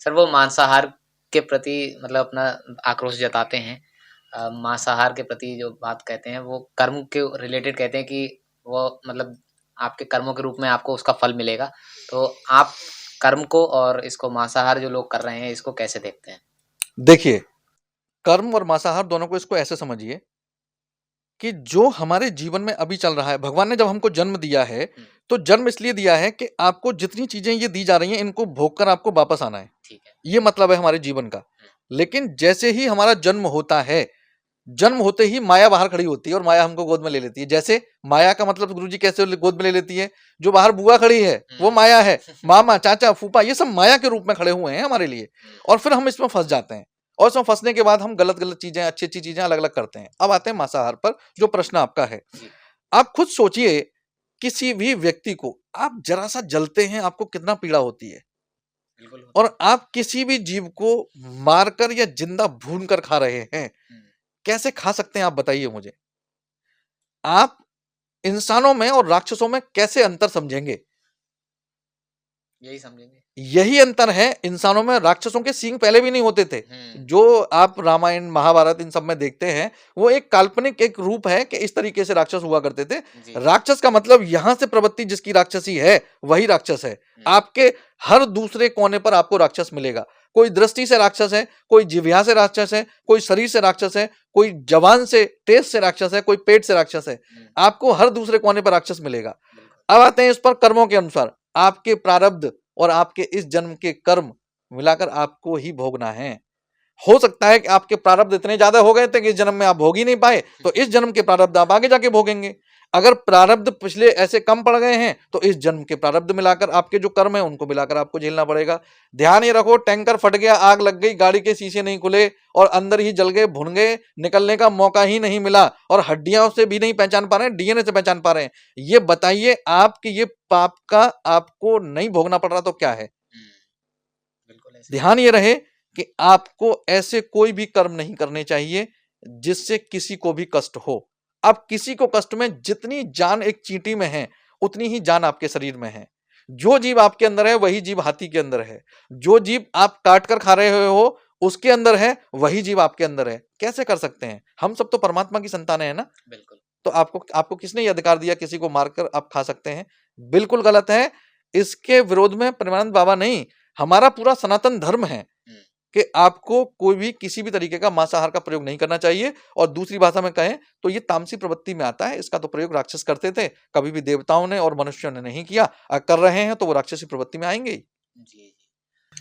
Sir वो मांसाहार के प्रति मतलब अपना आक्रोश जताते हैं। मांसाहार के प्रति जो बात कहते हैं वो कर्म के रिलेटेड कहते हैं कि वो मतलब आपके कर्मों के रूप में आपको उसका फल मिलेगा। तो आप कर्म को और इसको मांसाहार जो लोग कर रहे हैं इसको कैसे देखते हैं? देखिए, कर्म और मांसाहार दोनों को इसको ऐसे समझिए कि जो हमारे जीवन में अभी चल रहा है, भगवान ने जब हमको जन्म दिया है, तो जन्म इसलिए दिया है कि आपको जितनी चीजें ये दी जा रही हैं, इनको भोग कर आपको वापस आना है। ठीक है। ये मतलब है हमारे जीवन का। लेकिन जैसे ही हमारा जन्म होता है, जन्म होते ही माया बाहर खड़ी होती है और माया हमको गोद में ले लेती है। जैसे माया का मतलब गुरुजी कैसे गोद में ले लेती है? जो बाहर बुआ खड़ी है, वो माया है। मामा, चाचा, फूफा, ये सब माया के रूप में खड़े हुए हैं हमारे लिए। और फिर हम इसमें फंस जाते हैं। और इसमें फंसने के बाद हम गलत गलत चीजें, अच्छी अच्छी चीजें अलग अलग करते हैं। अब आते हैं मांसाहार पर, जो प्रश्न आपका है। आप खुद सोचिए, किसी भी व्यक्ति को आप जरा सा जलते हैं, आपको कितना पीड़ा होती है। और आप किसी भी जीव को मारकर या जिंदा भून कर खा रहे हैं, कैसे खा सकते हैं आप बताइए मुझे। आप इंसानों में और राक्षसों में कैसे अंतर समझेंगे? यही समझेंगे। यही अंतर है। इंसानों में राक्षसों के सींग पहले भी नहीं होते थे। जो आप रामायण महाभारत इन सब में देखते हैं, वो एक काल्पनिक एक रूप है कि इस तरीके से राक्षस हुआ करते थे। राक्षस का मतलब यहां से प्रवृत्ति जिसकी राक्षसी है वही राक्षस है। आपके हर दूसरे कोने पर आपको राक्षस मिलेगा। कोई दृष्टि से राक्षस है, कोई जिह्वा से राक्षस है, कोई शरीर से राक्षस है, कोई जबान से टेस्ट से राक्षस है, कोई पेट से राक्षस है। आपको हर दूसरे कोने पर राक्षस मिलेगा। अब आते हैं इस पर कर्मों के अनुसार। आपके प्रारब्ध और आपके इस जन्म के कर्म मिलाकर आपको ही भोगना है। हो सकता है कि आपके प्रारब्ध इतने ज्यादा हो गए थे कि इस जन्म में आप भोग ही नहीं पाए, तो इस जन्म के प्रारब्ध आप आगे जाके भोगेंगे। अगर प्रारब्ध पिछले ऐसे कम पड़ गए हैं, तो इस जन्म के प्रारब्ध मिलाकर आपके जो कर्म है उनको मिलाकर आपको झेलना पड़ेगा। ध्यान ये रखो, टैंकर फट गया, आग लग गई, गाड़ी के शीशे नहीं खुले और अंदर ही जल गए, भुन गए, निकलने का मौका ही नहीं मिला और हड्डियां से भी नहीं पहचान पा रहे हैं, डीएनए से पहचान पा रहे हैं, ये बताइए आपके ये पाप का आपको नहीं भोगना पड़ रहा तो क्या है? ध्यान ये रहे कि आपको ऐसे कोई भी कर्म नहीं करने चाहिए जिससे किसी को भी कष्ट हो। अब किसी को कष्ट में जितनी जान एक चींटी में है, उतनी ही जान आपके शरीर में है। जो जीव आपके अंदर है वही जीव हाथी के अंदर है। जो जीव आप काट कर खा रहे हो उसके अंदर है, वही जीव आपके अंदर है। कैसे कर सकते हैं? हम सब तो परमात्मा की संतानें हैं ना। बिल्कुल। तो आपको किसने ये अधिकार दिया किसी को मारकर आप खा सकते हैं? बिल्कुल गलत है। इसके विरोध में प्रेमानंद बाबा नहीं, हमारा पूरा सनातन धर्म है कि आपको कोई भी किसी भी तरीके का मांसाहार का प्रयोग नहीं करना चाहिए। और दूसरी भाषा में कहें तो ये तामसी प्रवृत्ति में आता है। इसका तो प्रयोग राक्षस करते थे, कभी भी देवताओं ने और मनुष्यों ने नहीं किया। कर रहे हैं तो वो राक्षसी प्रवृत्ति में आएंगे ही। जी।